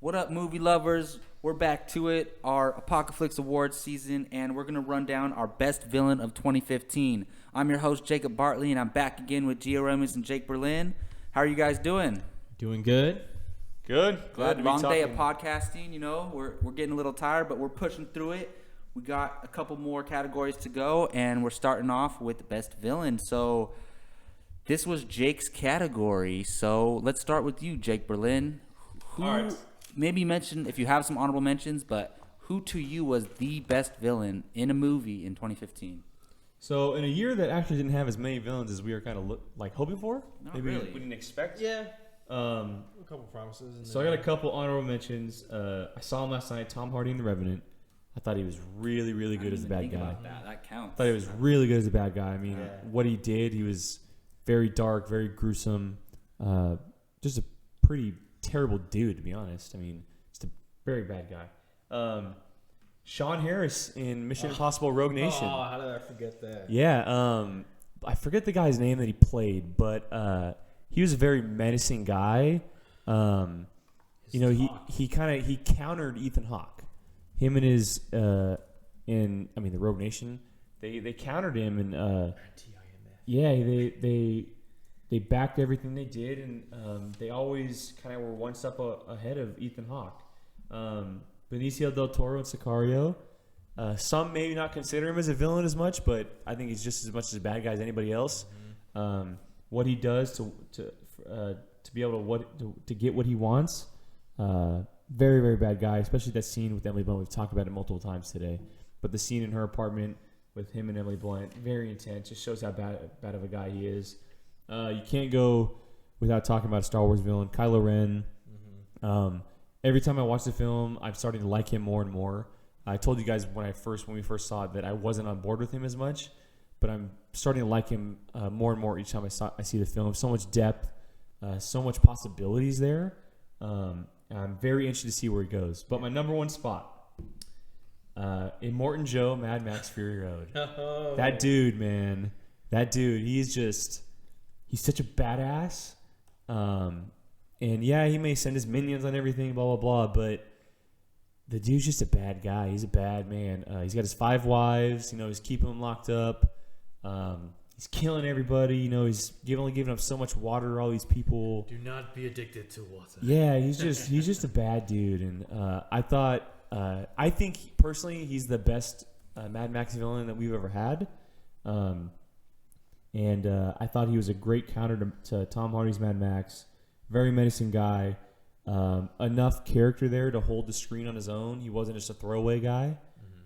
What up, movie lovers? We're back to it, our Apocaflix Awards season, and we're going to run down our best villain of 2015. I'm your host, Jacob Bartley, and I'm back again with Gio Remus and Jake Berlin. How are you guys doing? Doing good. Good. Glad to be Long day of talking. podcasting, you know. We're getting a little tired, but we're pushing through it. We got a couple more categories to go, and we're starting off with best villain. So this was Jake's category. So let's start with you, Jake Berlin. Who, All right. maybe mention, if you have some honorable mentions, but who to you was the best villain in a movie in 2015? So in a year that actually didn't have as many villains as we were kind of hoping for, Not maybe really. we didn't expect. Yeah. A couple promises. And So I got a couple honorable mentions. I saw him last night, Tom Hardy in The Revenant. I thought he was really, really good as the bad guy. That counts. I thought he was really good as a bad guy. I mean, Yeah. what he did, he was very dark, very gruesome. Just a pretty terrible dude, to be honest. I mean, just a very bad guy. Sean Harris in Mission Impossible Rogue Nation. Oh, how did I forget that? Yeah, I forget the guy's name that he played, but he was a very menacing guy. He countered Ethan Hawke. Him and his the Rogue Nation, they countered him and they backed everything they did, and they always kind of were one step ahead of Ethan Hawke. Benicio del Toro and Sicario. Some may not consider him as a villain as much, but I think he's just as much as a bad guy as anybody else. What he does to be able to get what he wants, very, very bad guy. Especially that scene with Emily Blunt. We've talked about it multiple times today, but the scene in her apartment with him and Emily Blunt, very intense. Just shows how bad of a guy he is. You can't go without talking about a Star Wars villain, Kylo Ren. Every time I watch the film, I'm starting to like him more and more. I told you guys when we first saw it that I wasn't on board with him as much, but I'm starting to like him more and more each time I see the film. So much depth, so much possibilities there. I'm very interested to see where he goes. But my number one spot, Immortan Joe, Mad Max Fury Road. Oh. That dude, man. That dude, he's such a badass. And yeah, he may send his minions on everything, blah, blah, blah, but the dude's just a bad guy. He's a bad man. He's got his 5 wives. He's keeping them locked up. He's killing everybody. He's only giving up so much water to all these people. Do not be addicted to water. Yeah, he's just a bad dude. And I think personally he's the best Mad Max villain that we've ever had. And I thought he was a great counter to Tom Hardy's Mad Max. Very menacing guy. Enough character there to hold the screen on his own. He wasn't just a throwaway guy.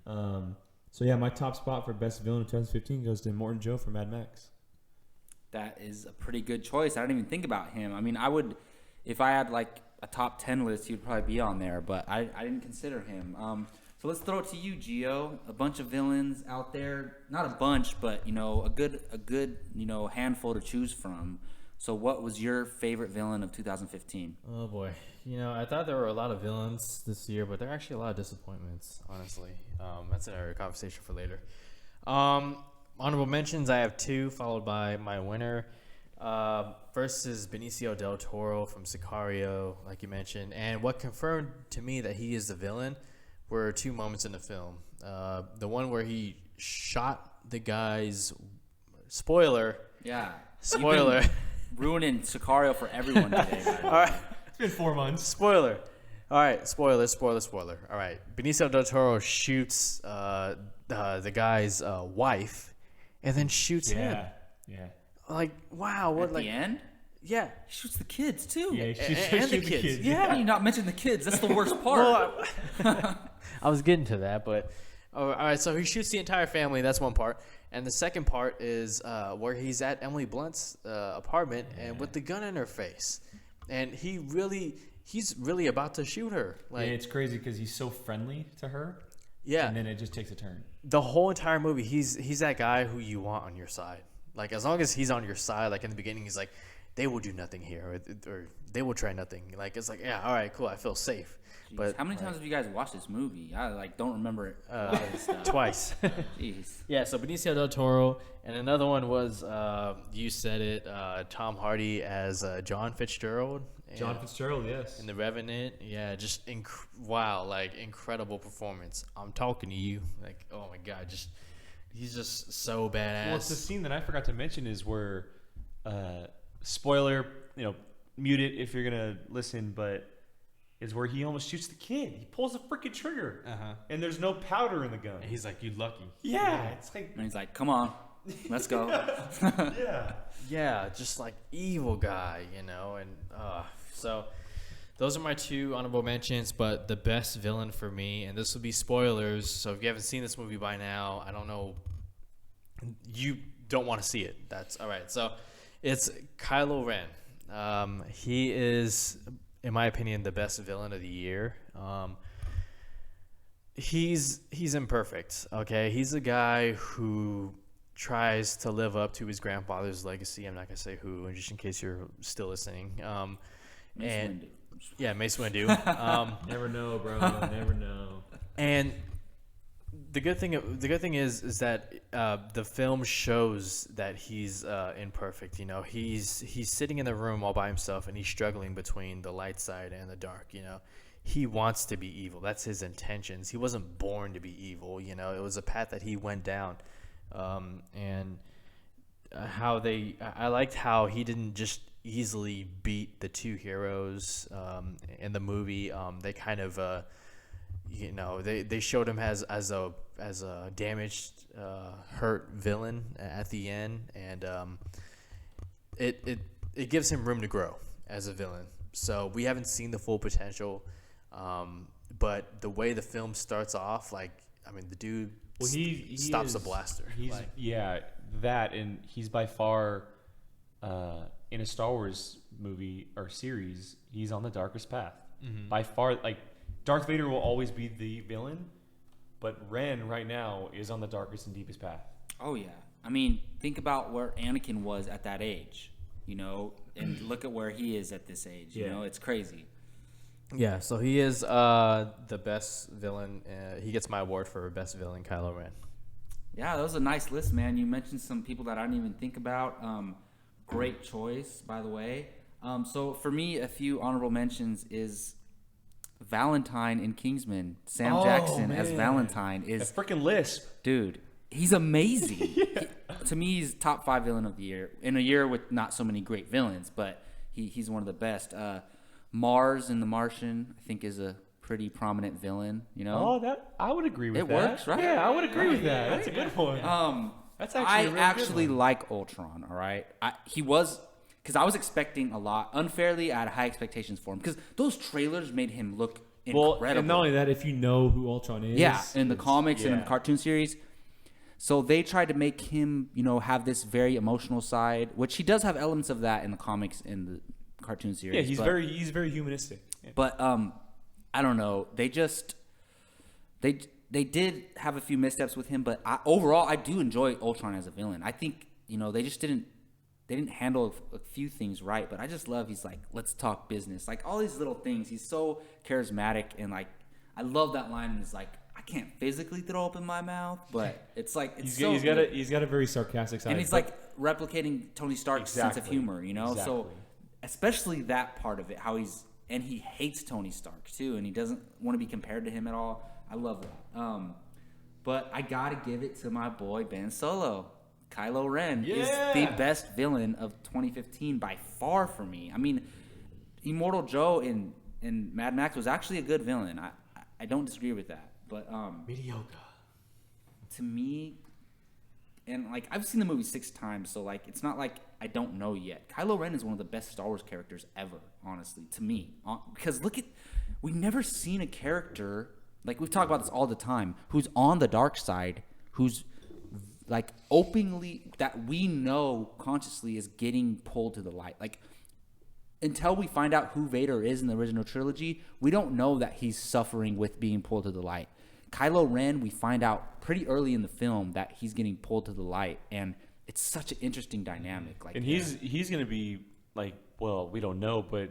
So yeah, my top spot for best villain of 2015 goes to Immortan Joe for Mad Max. That is a pretty good choice. I didn't even think about him. I mean, I would, if I had like a top 10 list, he would probably be on there, but I didn't consider him. So let's throw it to you, Gio. A bunch of villains out there, not a bunch, but a good handful to choose from. So what was your favorite villain of 2015? Oh boy, I thought there were a lot of villains this year, but there are actually a lot of disappointments. Honestly, that's our conversation for later. Honorable mentions, I have 2, followed by my winner. First is Benicio del Toro from Sicario, like you mentioned, and what confirmed to me that he is the villain were 2 moments in the film. The one where he shot the guy's spoiler. Yeah. Spoiler. Ruining Sicario for everyone today. All right. It's been 4 months. Spoiler. All right. Spoiler. All right. Benicio del Toro shoots the guy's wife, and then shoots him. Yeah. Like, wow. What? At Like the end? Yeah. He shoots the kids, too. Yeah, And the kids. Yeah. How do you not mention the kids? That's the worst part. Well, I was getting to that, but all right. So he shoots the entire family. That's one part, and the second part is where he's at Emily Blunt's apartment and with the gun in her face, and he's really about to shoot her. Like, Yeah, it's crazy because he's so friendly to her. yeah. And then it just takes a turn. The whole entire movie, he's that guy who you want on your side. Like, as long as he's on your side, like in the beginning, he's like, they will do nothing here, or they will try nothing. Like it's like, yeah, all right, cool, I feel safe. Jeez. But How many times have you guys watched this movie? I don't remember a lot of this stuff. Twice. Jeez. Yeah, so Benicio del Toro, and another one was you said it, Tom Hardy as John Fitzgerald. John Fitzgerald, yes. In The Revenant, yeah, just wow, like incredible performance. I'm talking to you, like, oh my god, he's just so badass. Well, it's the scene that I forgot to mention is where, spoiler, mute it if you're gonna listen, but is where he almost shoots the kid. He pulls the freaking trigger, and there's no powder in the gun. And he's like, "You lucky." Yeah, it's like, And he's like, come on, let's go. yeah. Yeah, just like evil guy, and so those are my two honorable mentions. But the best villain for me, and this will be spoilers, so if you haven't seen this movie by now, I don't know, you don't want to see it. That's all right. So it's Kylo Ren. He is, in my opinion, the best villain of the year. He's imperfect. Okay, he's a guy who tries to live up to his grandfather's legacy. I'm not gonna say who, just in case you're still listening. Mace And Windu. yeah, Mace Windu. Never know, bro. Never know. And the good thing is that the film shows that he's imperfect. He's sitting in the room all by himself, and he's struggling between the light side and the dark. He wants to be evil. That's his intentions. He wasn't born to be evil. It was a path that he went down. And I liked how he didn't just easily beat the two heroes in the movie. They kind of they showed him as a damaged, hurt villain at the end, and it gives him room to grow as a villain. So we haven't seen the full potential, but the way the film starts off, the dude He stops is, a blaster. And he's by far in a Star Wars movie or series, he's on the darkest path. Mm-hmm. By far, Darth Vader will always be the villain, but Ren right now is on the darkest and deepest path. Oh yeah. Think about where Anakin was at that age, and look at where he is at this age. It's crazy. Yeah, so he is the best villain. He gets my award for best villain, Kylo Ren. Yeah, that was a nice list, man. You mentioned some people that I didn't even think about. Great choice, by the way. So for me, a few honorable mentions is Valentine in Kingsman. Sam Jackson as Valentine is a freaking lisp. Dude, he's amazing. To me, he's top 5 villain of the year in a year with not so many great villains, but he's one of the best. Mars in The Martian, I think, is a pretty prominent villain. Oh, that I would agree with it that. Works, right? Yeah, I would agree with that. That's a good one. That's actually a really good one. like Ultron. All right, he was, because I was expecting a lot. Unfairly, I had high expectations for him because those trailers made him look incredible. Well, and not only that, if you know who Ultron is, in the comics and in the cartoon series. So they tried to make him, have this very emotional side, which he does have elements of that in the comics and the cartoon series. Yeah, he's very humanistic. Yeah. But I don't know. They did have a few missteps with him, but overall I do enjoy Ultron as a villain. I think they just didn't handle a few things right. But I just love he's like, let's talk business, like all these little things. He's so charismatic, and I love that line. And it's like, I can't physically throw open my mouth, but it's like he's got a very sarcastic side, and he's like replicating Tony Stark's sense of humor, So especially that part of it, how he hates Tony Stark too, and he doesn't want to be compared to him at all. I love that. But I gotta give it to my boy Ben Solo. Kylo Ren is the best villain of 2015 by far for me. Immortal Joe in Mad Max was actually a good villain. I don't disagree with that. But mediocre to me, and I've seen the movie 6 times, so it's not like I don't know yet. Kylo Ren is one of the best Star Wars characters ever, honestly, to me. Because we've never seen a character, we've talked about this all the time, who's on the dark side, who's openly, that we know consciously is getting pulled to the light. Until we find out who Vader is in the original trilogy, we don't know that he's suffering with being pulled to the light. Kylo Ren, we find out pretty early in the film that he's getting pulled to the light, and it's such an interesting dynamic. And he's going to be well, we don't know, but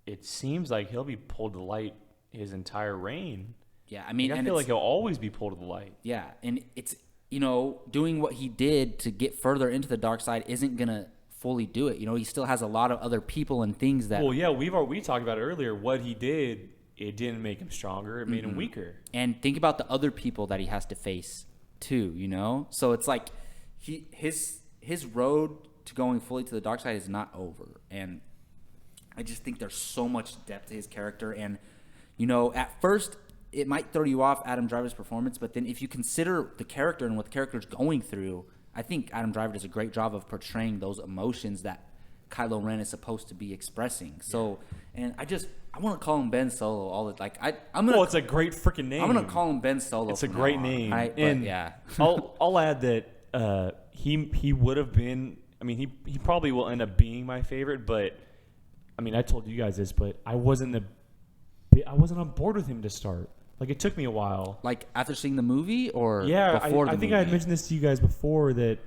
it seems like he'll be pulled to light his entire reign. Yeah, I mean, I feel like he'll always be pulled to the light. Yeah, and it's, doing what he did to get further into the dark side isn't gonna fully do it. He still has a lot of other people and things that. Well, yeah, we talked about it earlier. What he did, it didn't make him stronger. It made him weaker. And think about the other people that he has to face too. So it's like his road to going fully to the dark side is not over. And I just think there's so much depth to his character. And at first it might throw you off Adam Driver's performance, but then if you consider the character and what the character's going through, I think Adam Driver does a great job of portraying those emotions that Kylo Ren is supposed to be expressing. So, and I want to call him Ben Solo. I'm gonna. Well, it's a great freaking name. I'm gonna call him Ben Solo. It's a great name. Right? And yeah, I'll add that he would have been. I mean, he probably will end up being my favorite. But I mean, I told you guys this, but I wasn't on board with him to start. Like, it took me a while. Like, after seeing the movie or before the movie? I think I had mentioned this to you guys before, that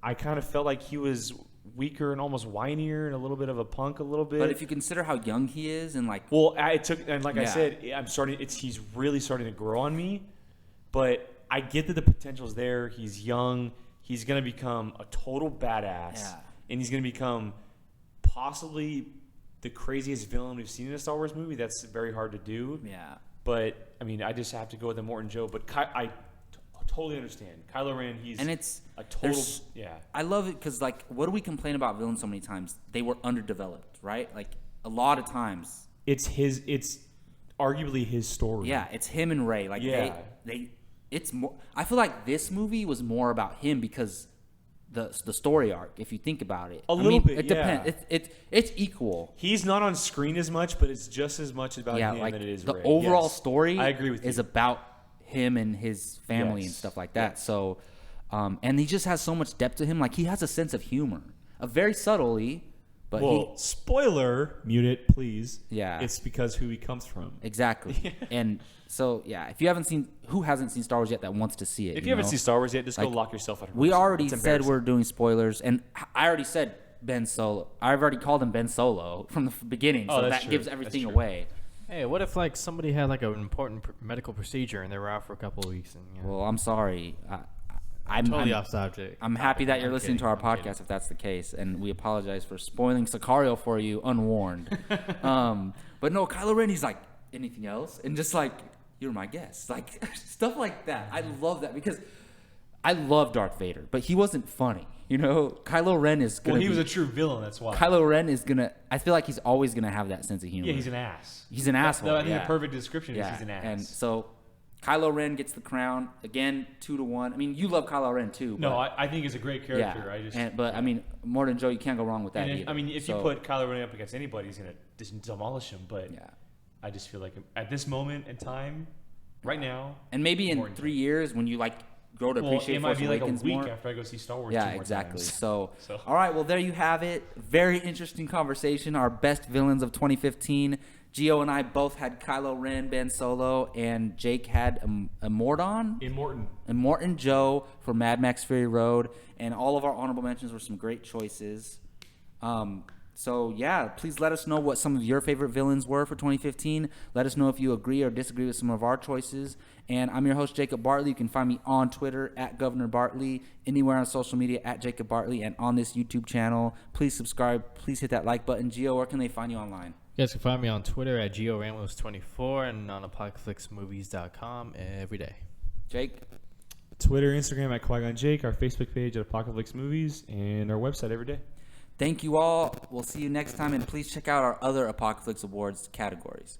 I kind of felt like he was weaker and almost whinier and a little bit of a punk a little bit. But if you consider how young he is and like... Well, I said, he's really starting to grow on me. But I get that the potential's there. He's young. He's going to become a total badass. Yeah. And he's going to become possibly the craziest villain we've seen in a Star Wars movie. That's very hard to do. Yeah. But, I mean, I just have to go with Immortan Joe. But I totally understand. Kylo Ren, he's a total... Yeah. I love it because, like, what do we complain about villains so many times? They were underdeveloped, right? Like, a lot of times. It's arguably his story. Yeah, it's him and Rey. Like, it's more... I feel like this movie was more about him because... The story arc, if you think about it, it depends. It's equal. He's not on screen as much, but it's just as much about him than it is the Rey. overall story. I agree with you. Is about him and his family and stuff like that. So, and he just has so much depth to him. Like, he has a sense of humor, very subtly. But spoiler, mute it, please. Yeah, it's because who he comes from. Exactly. And so, yeah, if you haven't seen, who hasn't seen Star Wars yet that wants to see it? If you haven't seen Star Wars yet, just go lock yourself out. We already said we're doing spoilers, and I already said Ben Solo. I've already called him Ben Solo from the beginning, so that gives everything away. Hey, what if like somebody had like an important medical procedure and they were out for a couple of weeks? And well, I'm sorry. I'm totally off subject. I'm happy that you're listening to our podcast if that's the case, and we apologize for spoiling Sicario for you unwarned. But no, Kylo Ren, he's like, anything else? And just like, you're my guest. Like, stuff like that. I love that because I love Darth Vader, but he wasn't funny. Kylo Ren is going to he was a true villain, that's why. Kylo Ren is going to, I feel like he's always going to have that sense of humor. Yeah, he's an ass. He's an asshole. I think the perfect description is he's an ass. And so... Kylo Ren gets the crown again, 2-1. I mean, you love Kylo Ren too. No, I think he's a great character. Yeah, I mean, Immortan Joe, you can't go wrong with that. If you put Kylo Ren up against anybody, he's gonna just demolish him. But I just feel like at this moment in time, right now, and maybe in 3 years when you like grow to appreciate Force Awakens more. It might be like a week after I go see Star Wars. Yeah, exactly. So, all right, well, there you have it. Very interesting conversation. Our best villains of 2015. Gio and I both had Kylo Ren, Ben Solo, and Jake had Immortan Joe for Mad Max Fury Road, and all of our honorable mentions were some great choices. So yeah, please let us know what some of your favorite villains were for 2015. Let us know if you agree or disagree with some of our choices. And I'm your host, Jacob Bartley. You can find me on Twitter at Governor Bartley, anywhere on social media at Jacob Bartley, and on this YouTube channel. Please subscribe. Please hit that like button. Gio, where can they find you online? You guys can find me on Twitter at GioRamos24 and on ApocaflixMovies.com every day. Jake? Twitter, Instagram at Qui-Gon Jake, our Facebook page at Apocaflix Movies, and our website every day. Thank you all. We'll see you next time, and please check out our other Apocaflix Awards categories.